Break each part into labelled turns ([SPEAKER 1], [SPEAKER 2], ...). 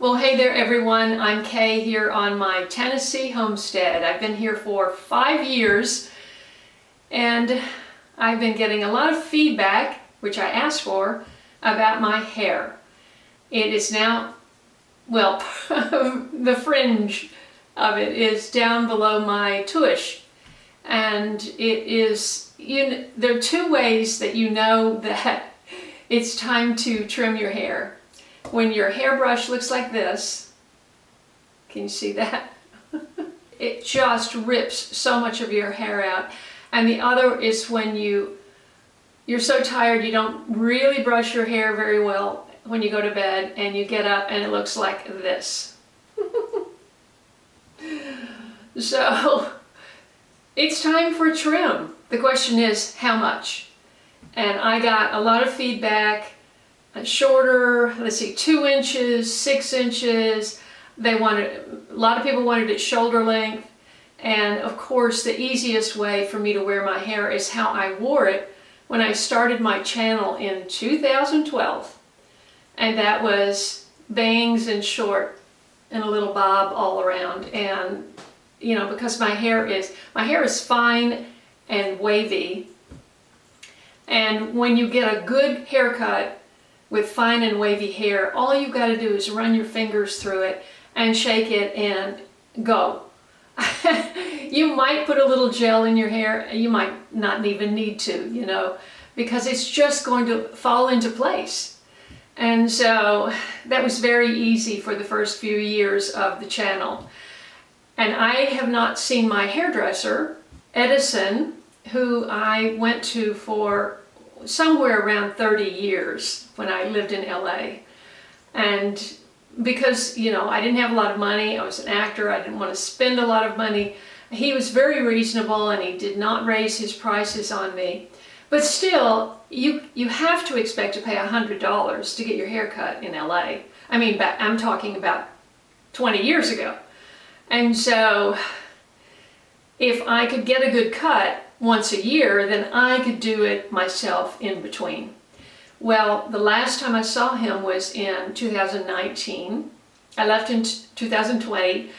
[SPEAKER 1] Well, hey there everyone, I'm Kay here on my Tennessee homestead. I've been here for 5 years and I've been getting a lot of feedback, which I asked for, about my hair. It is now, well, the fringe of it is down below my tush, and it is, there are two ways that you know that it's time to trim your hair. When your hairbrush looks like this, can you see that? It just rips so much of your hair out. And the other is when you're so tired you don't really brush your hair very well when you go to bed, and you get up and it looks like this. So it's time for a trim. The question is how much? And I got a lot of feedback. Shorter, let's see, 2 inches, 6 inches. A lot of people wanted it shoulder length. And of course, the easiest way for me to wear my hair is how I wore it when I started my channel in 2012. And that was bangs and short and a little bob all around. And you know, because my hair is fine and wavy. And when you get a good haircut with fine and wavy hair, all you've got to do is run your fingers through it and shake it and go. You might put a little gel in your hair, you might not even need to, you know, because it's just going to fall into place. And so that was very easy for the first few years of the channel. And I have not seen my hairdresser, Edison, who I went to for somewhere around 30 years when I lived in LA. And because, you know, I didn't have a lot of money, I was an actor, I didn't want to spend a lot of money. He was very reasonable and he did not raise his prices on me. But still, you have to expect to pay $100 to get your hair cut in LA. I mean, I'm talking about 20 years ago. And so if I could get a good cut once a year, then I could do it myself in between. Well, the last time I saw him was in 2019. I left in 2020,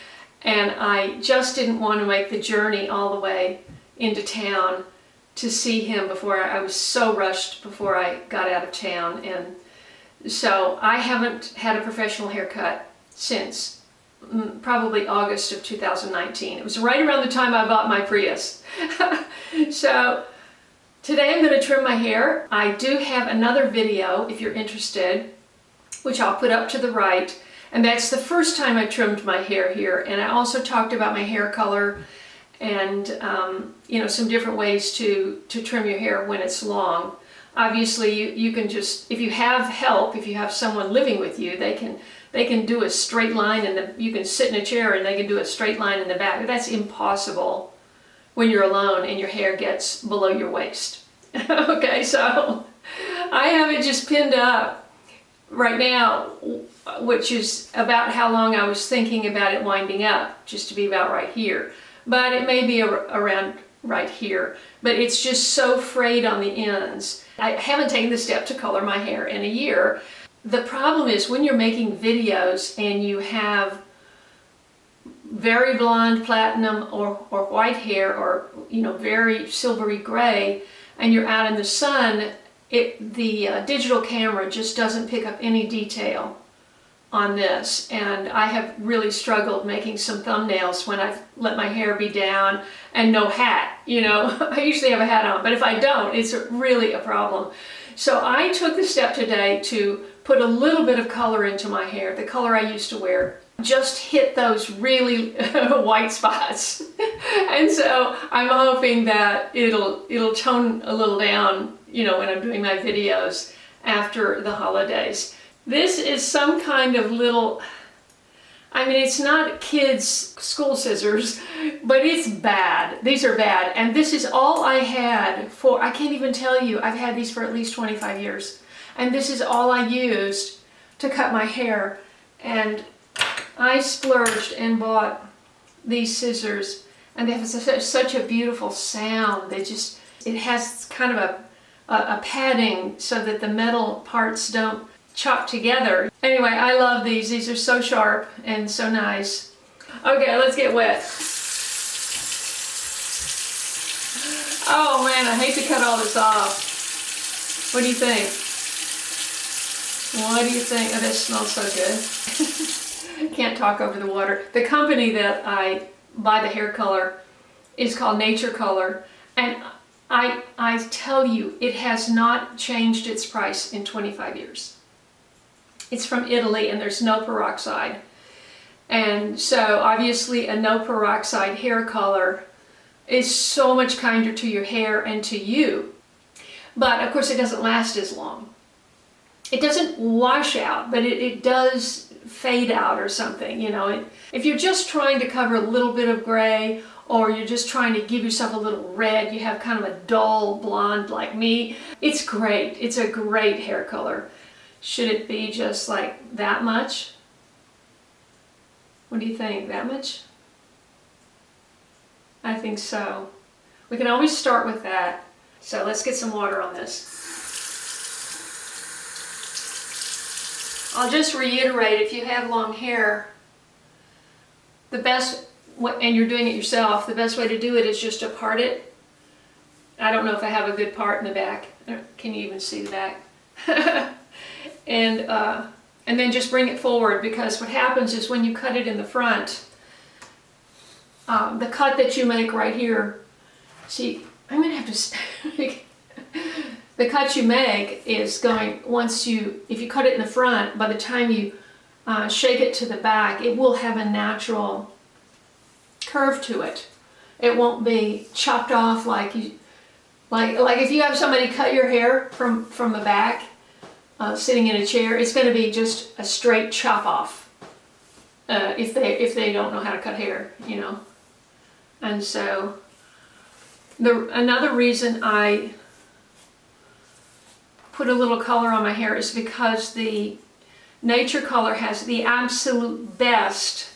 [SPEAKER 1] and I just didn't want to make the journey all the way into town to see him before I was so rushed before I got out of town. And so I haven't had a professional haircut since probably August of 2019. It was right around the time I bought my Prius. So today I'm going to trim my hair. I do have another video, if you're interested, which I'll put up to the right. And that's the first time I trimmed my hair here. And I also talked about my hair color and you know, some different ways to trim your hair when it's long. Obviously, you can just, if you have help, if you have someone living with you, they can do a straight line, and you can sit in a chair and they can do a straight line in the back. That's impossible when you're alone and your hair gets below your waist. Okay, so I have it just pinned up right now, which is about how long I was thinking about it winding up, just to be about right here. But it may be around right here, but it's just so frayed on the ends. I haven't taken the step to color my hair in a year. The problem is when you're making videos and you have very blonde, platinum, or white hair, or you know, very silvery gray, and you're out in the sun, the digital camera just doesn't pick up any detail on this. And I have really struggled making some thumbnails when I've let my hair be down and no hat, you know. I usually have a hat on, but if I don't, it's really a problem. So I took the step today to put a little bit of color into my hair, the color I used to wear, just hit those really white spots. And so I'm hoping that it'll tone a little down, you know, when I'm doing my videos after the holidays. This is some kind of little, I mean, it's not kids' school scissors, but it's bad. These are bad. And this is all I had for, I can't even tell you, I've had these for at least 25 years. And this is all I used to cut my hair. And I splurged and bought these scissors, and they have such a beautiful sound. It has kind of a padding so that the metal parts don't chopped together. Anyway, I love these. These are so sharp and so nice. Okay, let's get wet. Oh man, I hate to cut all this off. What do you think? What do you think? Oh, this smells so good. Can't talk over the water. The company that I buy the hair color is called Naturcolor, and I tell you, it has not changed its price in 25 years. It's from Italy and there's no peroxide. And so obviously a no peroxide hair color is so much kinder to your hair and to you. But of course it doesn't last as long. It doesn't wash out, but it does fade out or something, you know. If you're just trying to cover a little bit of gray, or you're just trying to give yourself a little red, you have kind of a dull blonde like me, it's great. It's a great hair color. Should it be just like that much? What do you think? That much? I think so. We can always start with that. So let's get some water on this. I'll just reiterate, if you have long hair, the best, and you're doing it yourself, the best way to do it is just to part it. I don't know if I have a good part in the back. Can you even see the back? And then just bring it forward, because what happens is when you cut it in the front, the cut that you make right here, see, I'm gonna have to, the cut you make is going, if you cut it in the front, by the time you shake it to the back, it will have a natural curve to it. It won't be chopped off like if you have somebody cut your hair from the back, sitting in a chair, it's going to be just a straight chop off if they don't know how to cut hair, you know. And so another reason I put a little color on my hair is because the Naturcolor has the absolute best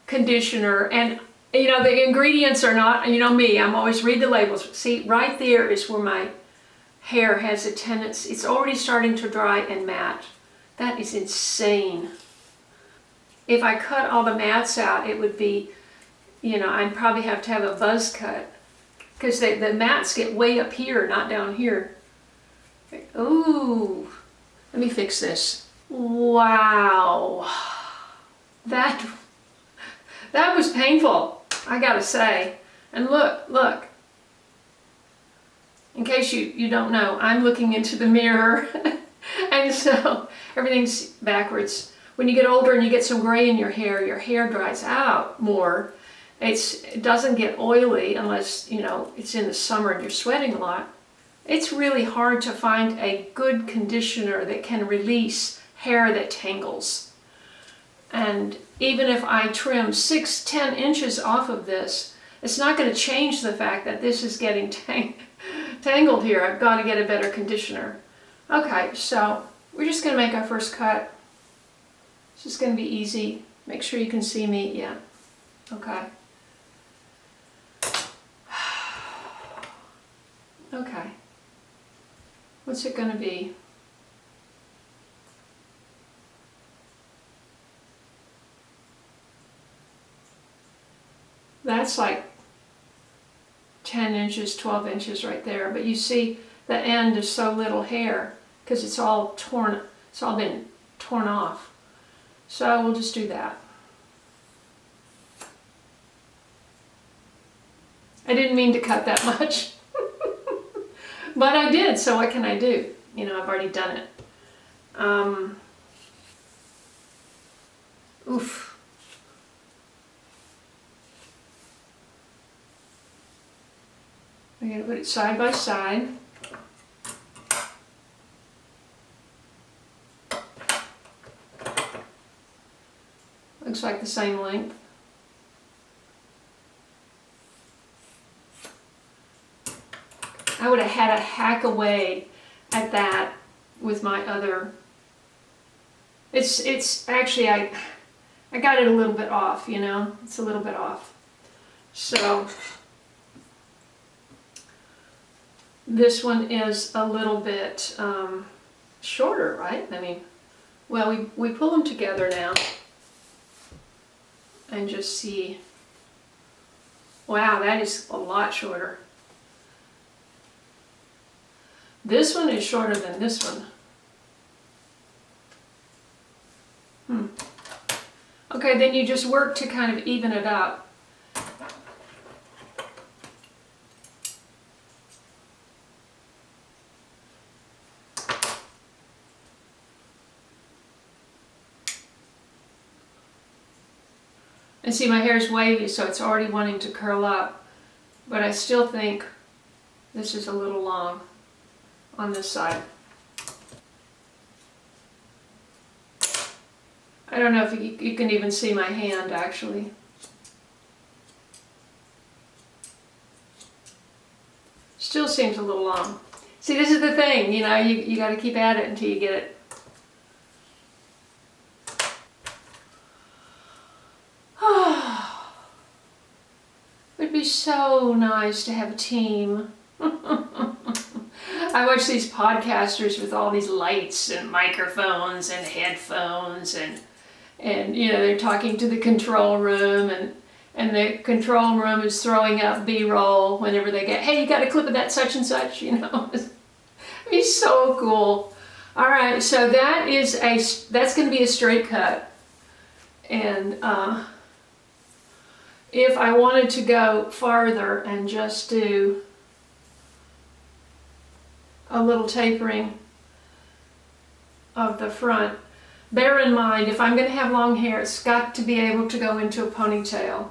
[SPEAKER 1] conditioner, and you know the ingredients are not, you know me, I'm always read the labels. See, right there is where my hair has a tendency, it's already starting to dry and matte. That is insane. If I cut all the mattes out, it would be, you know, I'd probably have to have a buzz cut, because the mattes get way up here, not down here. Ooh, let me fix this. Wow, that was painful, I gotta say. And look, in case you don't know, I'm looking into the mirror and so everything's backwards. When you get older and you get some gray in your hair dries out more. It doesn't get oily unless, you know, it's in the summer and you're sweating a lot. It's really hard to find a good conditioner that can release hair that tangles. And even if I trim 6-10 inches off of this, it's not going to change the fact that this is getting tangled here. I've got to get a better conditioner. Okay, so we're just going to make our first cut. It's just going to be easy. Make sure you can see me. Yeah. Okay. Okay. What's it going to be? That's like 10 inches, 12 inches right there. But you see the end is so little hair because it's all been torn off. So we'll just do that. I didn't mean to cut that much. But I did, so what can I do? You know, I've already done it. Oof. I'm going to put it side by side. Looks like the same length. I would have had to hack away at that with my other. It's actually, I got it a little bit off, you know, it's a little bit off. So this one is a little bit shorter, right? I mean, well, we pull them together now and just see. Wow, that is a lot shorter. This one is shorter than this one. Okay, then you just work to kind of even it out. And see, my hair is wavy, so it's already wanting to curl up. But I still think this is a little long on this side. I don't know if you can even see my hand, actually. Still seems a little long. See, this is the thing, you know, you got to keep at it until you get it. It would be so nice to have a team. I watch these podcasters with all these lights and microphones and headphones and you know, they're talking to the control room and the control room is throwing up B-roll whenever they get, hey, you got a clip of that such and such, you know. It'd be so cool. All right, so that's going to be a straight cut. And if I wanted to go farther and just do a little tapering of the front, bear in mind, if I'm going to have long hair, it's got to be able to go into a ponytail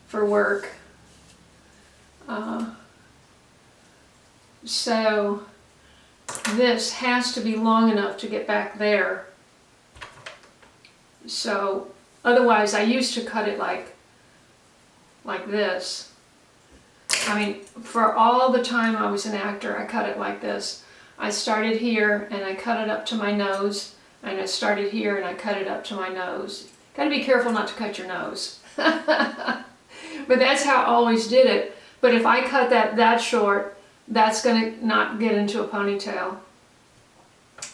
[SPEAKER 1] for work. So this has to be long enough to get back there. So otherwise, I used to cut it like this. I mean, for all the time I was an actor, I cut it like this. I started here and I cut it up to my nose, and I started here and I cut it up to my nose. Gotta be careful not to cut your nose. But that's how I always did it. But if I cut that short, that's gonna not get into a ponytail.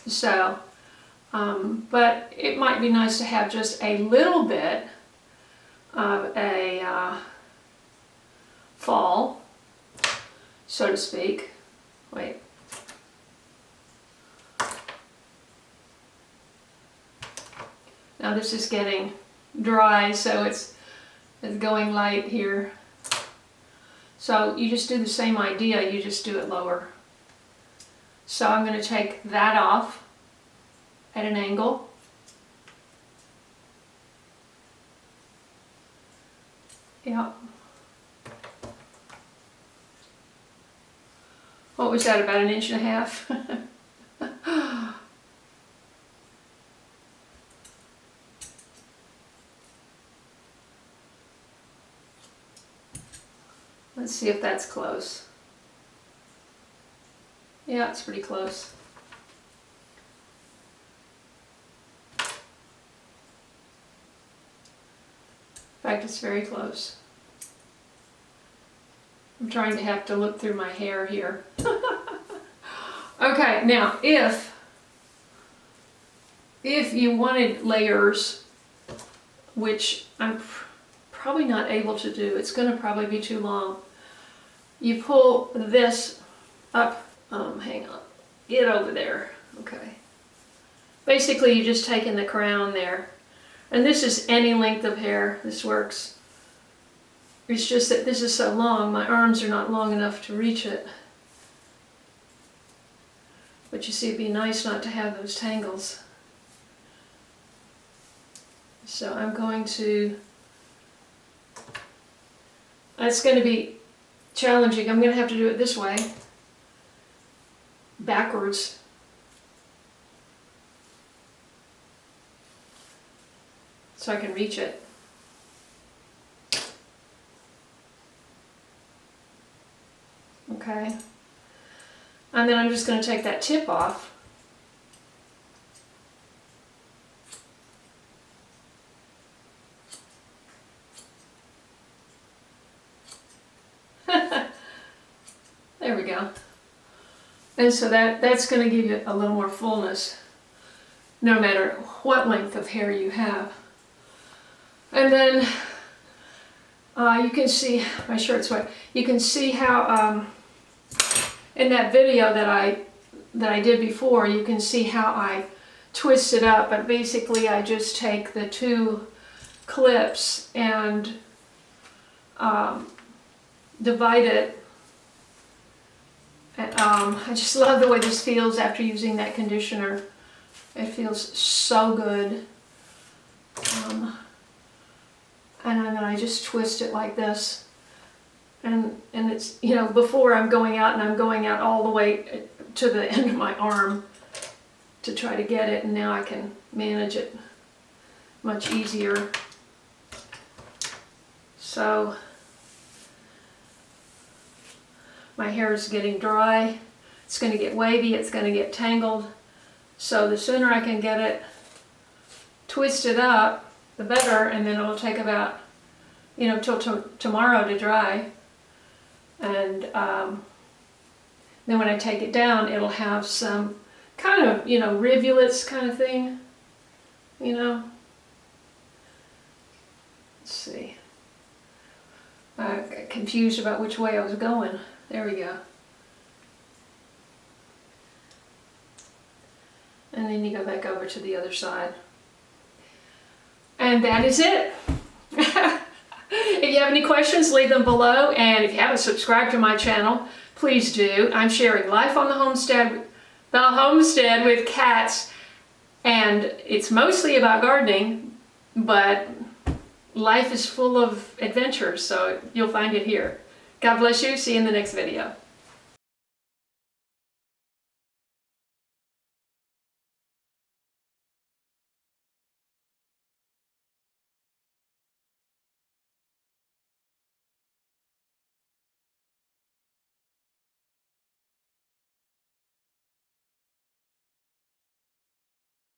[SPEAKER 1] So, but it might be nice to have just a little bit of a fall, so to speak. Wait. Now this is getting dry, so it's going light here. So you just do the same idea, you just do it lower. So I'm going to take that off at an angle. Yep. What was that, about 1.5 inches? Let's see if that's close. Yeah, it's pretty close. In fact, it's very close. I'm trying to have to look through my hair here. Okay, now if you wanted layers, which I'm probably not able to do, it's going to probably be too long. You pull this up, hang on, get over there, okay. Basically you just take in the crown there, and this is any length of hair, this works. It's just that this is so long, my arms are not long enough to reach it. But you see, it'd be nice not to have those tangles. So I'm going to, it's going to be challenging. I'm going to have to do it this way, backwards. So I can reach it. Okay. And then I'm just going to take that tip off. There we go. And so that's going to give you a little more fullness, no matter what length of hair you have. And then you can see, my shirt's wet, you can see how in that video that I did before, you can see how I twist it up, but basically I just take the two clips and divide it. And, I just love the way this feels after using that conditioner. It feels so good. And then I just twist it like this. And it's, you know, before I'm going out and I'm going out all the way to the end of my arm to try to get it, and now I can manage it much easier. So my hair is getting dry, it's going to get wavy, it's going to get tangled. So the sooner I can get it twisted up, the better, and then it'll take about, you know, till tomorrow to dry. And then when I take it down, it'll have some kind of, you know, rivulets kind of thing, you know. Let's see. I got confused about which way I was going. There we go. And then you go back over to the other side. And that is it. If you have any questions, leave them below. And if you haven't subscribed to my channel, please do. I'm sharing life on the homestead with cats. And it's mostly about gardening, but life is full of adventures, so you'll find it here. God bless you. See you in the next video.